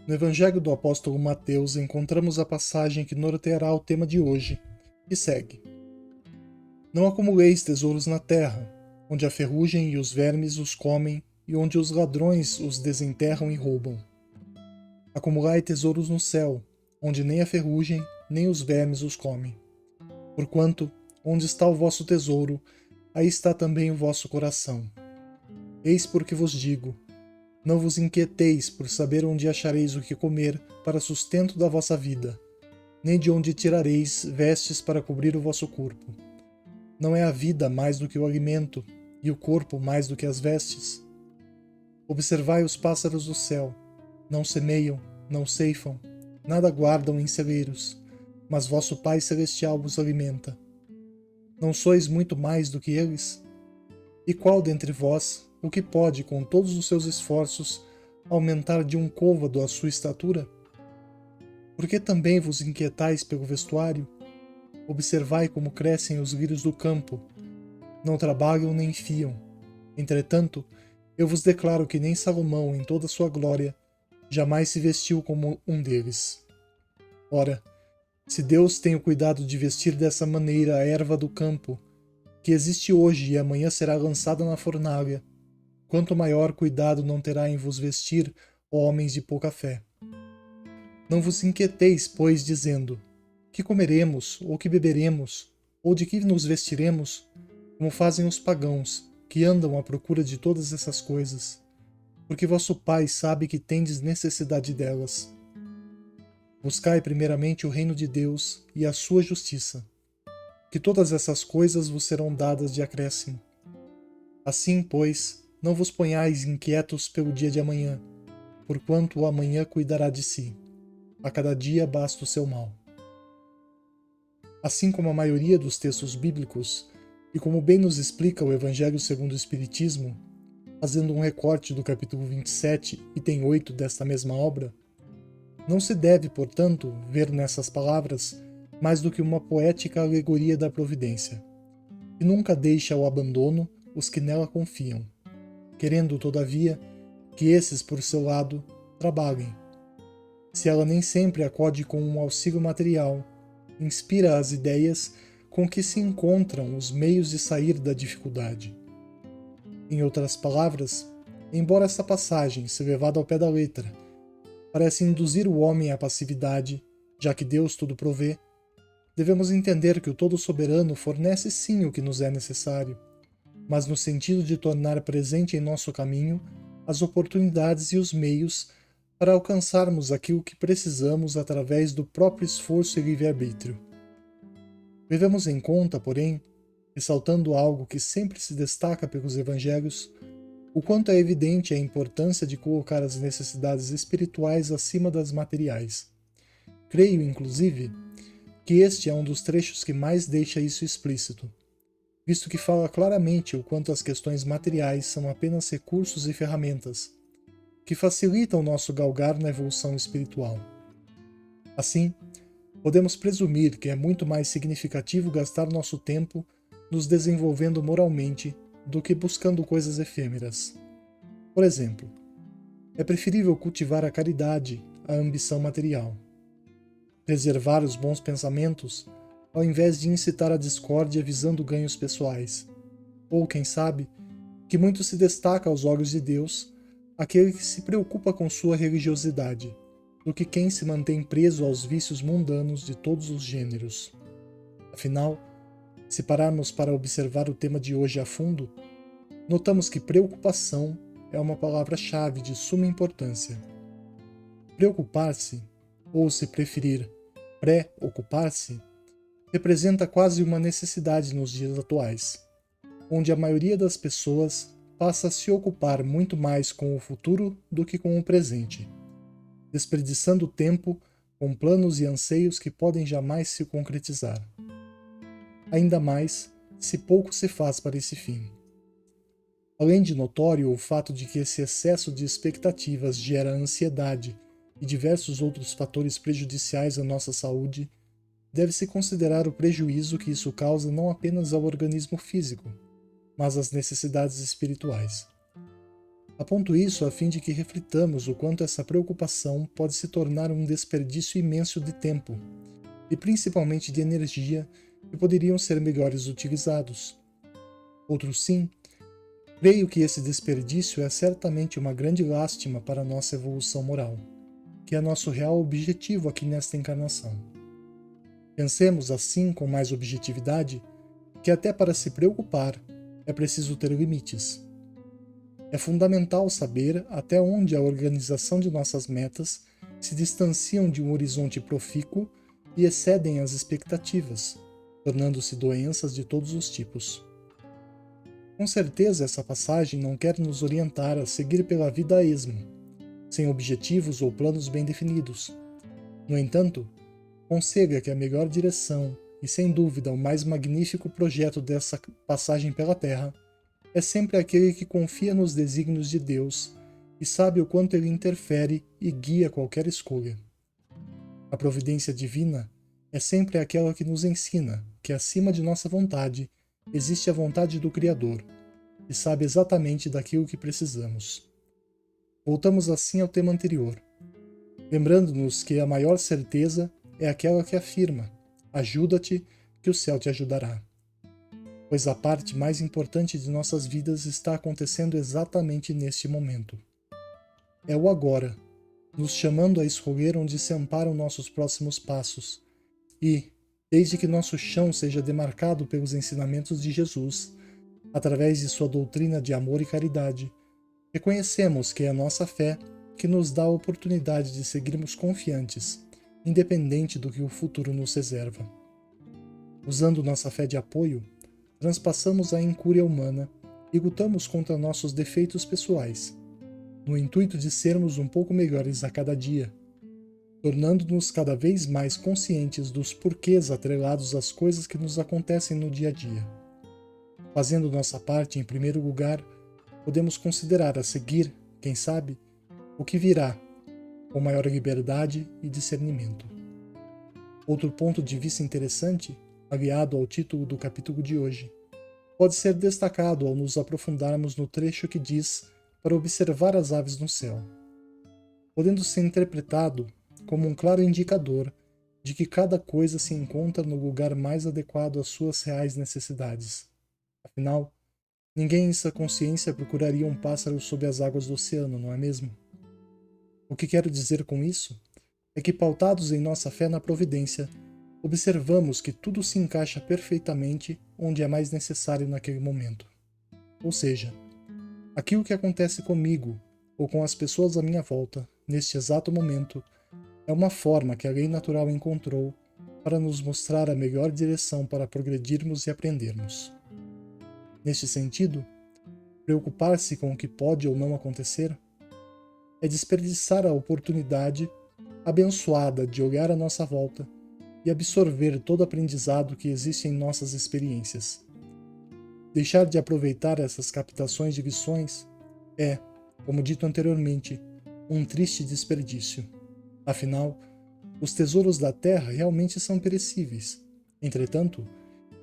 No Evangelho do Apóstolo Mateus encontramos a passagem que norteará o tema de hoje, que segue: Não acumuleis tesouros na terra, onde a ferrugem e os vermes os comem, e onde os ladrões os desenterram e roubam. Acumulai tesouros no céu, onde nem a ferrugem, nem os vermes os comem. Porquanto, onde está o vosso tesouro, aí está também o vosso coração. Eis porque vos digo: não vos inquieteis por saber onde achareis o que comer para sustento da vossa vida, nem de onde tirareis vestes para cobrir o vosso corpo. Não é a vida mais do que o alimento, e o corpo mais do que as vestes? Observai os pássaros do céu. Não semeiam, não ceifam, nada guardam em celeiros, mas vosso Pai Celestial os alimenta. Não sois muito mais do que eles? E qual dentre vós, o que pode, com todos os seus esforços, aumentar de um côvado a sua estatura? Por que também vos inquietais pelo vestuário? Observai como crescem os lírios do campo. Não trabalham nem fiam. Entretanto, eu vos declaro que nem Salomão, em toda a sua glória, jamais se vestiu como um deles. Ora, se Deus tem o cuidado de vestir dessa maneira a erva do campo, que existe hoje e amanhã será lançada na fornalha, quanto maior cuidado não terá em vos vestir, ó homens de pouca fé. Não vos inquieteis, pois, dizendo: que comeremos, ou que beberemos, ou de que nos vestiremos, como fazem os pagãos, que andam à procura de todas essas coisas, porque vosso Pai sabe que tendes necessidade delas. Buscai primeiramente o reino de Deus e a sua justiça, que todas essas coisas vos serão dadas de acréscimo. Assim, pois, não vos ponhais inquietos pelo dia de amanhã, porquanto o amanhã cuidará de si. A cada dia basta o seu mal. Assim como a maioria dos textos bíblicos, e como bem nos explica o Evangelho segundo o Espiritismo, fazendo um recorte do capítulo 27, item 8 desta mesma obra, não se deve, portanto, ver nessas palavras mais do que uma poética alegoria da providência, que nunca deixa ao abandono os que nela confiam, querendo, todavia, que esses, por seu lado, trabalhem. Se ela nem sempre acode com um auxílio material, inspira as ideias com que se encontram os meios de sair da dificuldade. Em outras palavras, embora esta passagem, se levada ao pé da letra, parece induzir o homem à passividade, já que Deus tudo provê, devemos entender que o Todo-Soberano fornece sim o que nos é necessário, mas no sentido de tornar presente em nosso caminho as oportunidades e os meios para alcançarmos aquilo que precisamos através do próprio esforço e livre-arbítrio. Levemos em conta, porém, ressaltando algo que sempre se destaca pelos evangelhos, o quanto é evidente a importância de colocar as necessidades espirituais acima das materiais. Creio, inclusive, que este é um dos trechos que mais deixa isso explícito, visto que fala claramente o quanto as questões materiais são apenas recursos e ferramentas, que facilitam nosso galgar na evolução espiritual. Assim, podemos presumir que é muito mais significativo gastar nosso tempo nos desenvolvendo moralmente do que buscando coisas efêmeras. Por exemplo, é preferível cultivar a caridade à ambição material, preservar os bons pensamentos ao invés de incitar a discórdia visando ganhos pessoais, ou, quem sabe, que muito se destaca aos olhos de Deus aquele que se preocupa com sua religiosidade, do que quem se mantém preso aos vícios mundanos de todos os gêneros. Afinal, se pararmos para observar o tema de hoje a fundo, notamos que preocupação é uma palavra-chave de suma importância. Preocupar-se, ou se preferir, pré-ocupar-se, representa quase uma necessidade nos dias atuais, onde a maioria das pessoas passa a se ocupar muito mais com o futuro do que com o presente, desperdiçando tempo com planos e anseios que podem jamais se concretizar. Ainda mais se pouco se faz para esse fim. Além de notório o fato de que esse excesso de expectativas gera ansiedade e diversos outros fatores prejudiciais à nossa saúde, deve-se considerar o prejuízo que isso causa não apenas ao organismo físico, mas às necessidades espirituais. Aponto isso a fim de que reflitamos o quanto essa preocupação pode se tornar um desperdício imenso de tempo, e principalmente de energia, que poderiam ser melhores utilizados. Outro sim, creio que esse desperdício é certamente uma grande lástima para a nossa evolução moral, que é nosso real objetivo aqui nesta encarnação. Pensemos assim com mais objetividade que até para se preocupar é preciso ter limites. É fundamental saber até onde a organização de nossas metas se distanciam de um horizonte profícuo e excedem as expectativas, tornando-se doenças de todos os tipos. Com certeza essa passagem não quer nos orientar a seguir pela vida a esmo, sem objetivos ou planos bem definidos. No entanto, conselha que a melhor direção e sem dúvida o mais magnífico projeto dessa passagem pela Terra é sempre aquele que confia nos desígnios de Deus e sabe o quanto ele interfere e guia qualquer escolha. A providência divina é sempre aquela que nos ensina que acima de nossa vontade existe a vontade do Criador, e sabe exatamente daquilo que precisamos. Voltamos assim ao tema anterior, lembrando-nos que a maior certeza é aquela que afirma: ajuda-te, que o céu te ajudará. Pois a parte mais importante de nossas vidas está acontecendo exatamente neste momento. É o agora, nos chamando a escolher onde se amparam nossos próximos passos, e, desde que nosso chão seja demarcado pelos ensinamentos de Jesus, através de sua doutrina de amor e caridade, reconhecemos que é a nossa fé que nos dá a oportunidade de seguirmos confiantes, independente do que o futuro nos reserva. Usando nossa fé de apoio, transpassamos a incúria humana e lutamos contra nossos defeitos pessoais, no intuito de sermos um pouco melhores a cada dia, tornando-nos cada vez mais conscientes dos porquês atrelados às coisas que nos acontecem no dia a dia. Fazendo nossa parte em primeiro lugar, podemos considerar a seguir, quem sabe, o que virá, com maior liberdade e discernimento. Outro ponto de vista interessante, aliado ao título do capítulo de hoje, pode ser destacado ao nos aprofundarmos no trecho que diz para observar as aves no céu, podendo ser interpretado como um claro indicador de que cada coisa se encontra no lugar mais adequado às suas reais necessidades. Afinal, ninguém em sua consciência procuraria um pássaro sob as águas do oceano, não é mesmo? O que quero dizer com isso é que, pautados em nossa fé na providência, observamos que tudo se encaixa perfeitamente onde é mais necessário naquele momento. Ou seja, aquilo que acontece comigo ou com as pessoas à minha volta, neste exato momento, é uma forma que a lei natural encontrou para nos mostrar a melhor direção para progredirmos e aprendermos. Neste sentido, preocupar-se com o que pode ou não acontecer é desperdiçar a oportunidade abençoada de olhar à nossa volta e absorver todo o aprendizado que existe em nossas experiências. Deixar de aproveitar essas captações de lições é, como dito anteriormente, um triste desperdício. Afinal, os tesouros da terra realmente são perecíveis. Entretanto,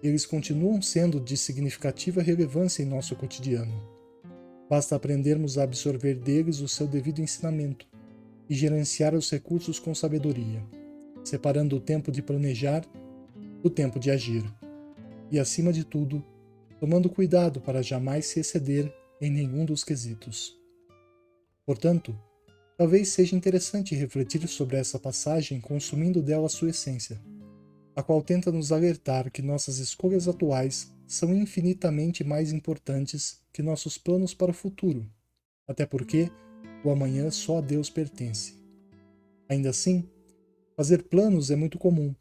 eles continuam sendo de significativa relevância em nosso cotidiano. Basta aprendermos a absorver deles o seu devido ensinamento e gerenciar os recursos com sabedoria, separando o tempo de planejar do tempo de agir, e, acima de tudo, tomando cuidado para jamais se exceder em nenhum dos quesitos. Portanto, talvez seja interessante refletir sobre essa passagem consumindo dela sua essência, a qual tenta nos alertar que nossas escolhas atuais são infinitamente mais importantes que nossos planos para o futuro, até porque o amanhã só a Deus pertence. Ainda assim, fazer planos é muito comum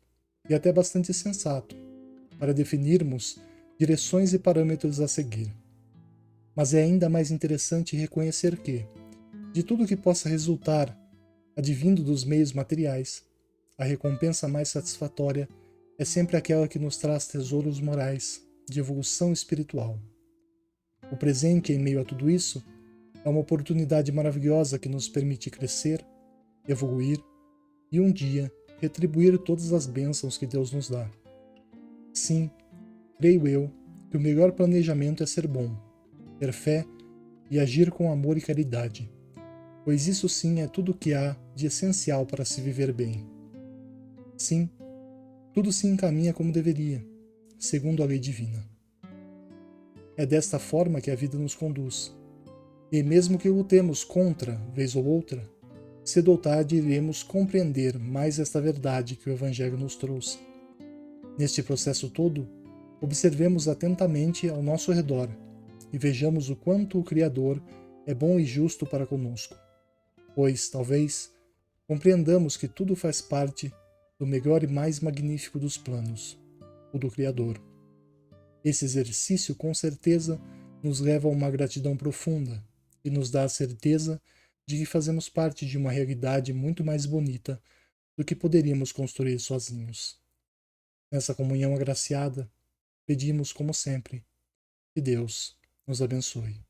e até bastante sensato, para definirmos direções e parâmetros a seguir. Mas é ainda mais interessante reconhecer que, de tudo que possa resultar advindo dos meios materiais, a recompensa mais satisfatória é sempre aquela que nos traz tesouros morais, de evolução espiritual. O presente, em meio a tudo isso, é uma oportunidade maravilhosa que nos permite crescer, evoluir e um dia retribuir todas as bênçãos que Deus nos dá. Sim, creio eu que o melhor planejamento é ser bom, ter fé e agir com amor e caridade, pois isso sim é tudo o que há de essencial para se viver bem. Sim, tudo se encaminha como deveria, segundo a lei divina. É desta forma que a vida nos conduz, e mesmo que lutemos contra, vez ou outra, cedo ou tarde iremos compreender mais esta verdade que o Evangelho nos trouxe. Neste processo todo, observemos atentamente ao nosso redor e vejamos o quanto o Criador é bom e justo para conosco, pois, talvez, compreendamos que tudo faz parte do melhor e mais magnífico dos planos, o do Criador. Esse exercício, com certeza, nos leva a uma gratidão profunda e nos dá a certeza de que fazemos parte de uma realidade muito mais bonita do que poderíamos construir sozinhos. Nessa comunhão agraciada, pedimos, como sempre, que Deus nos abençoe.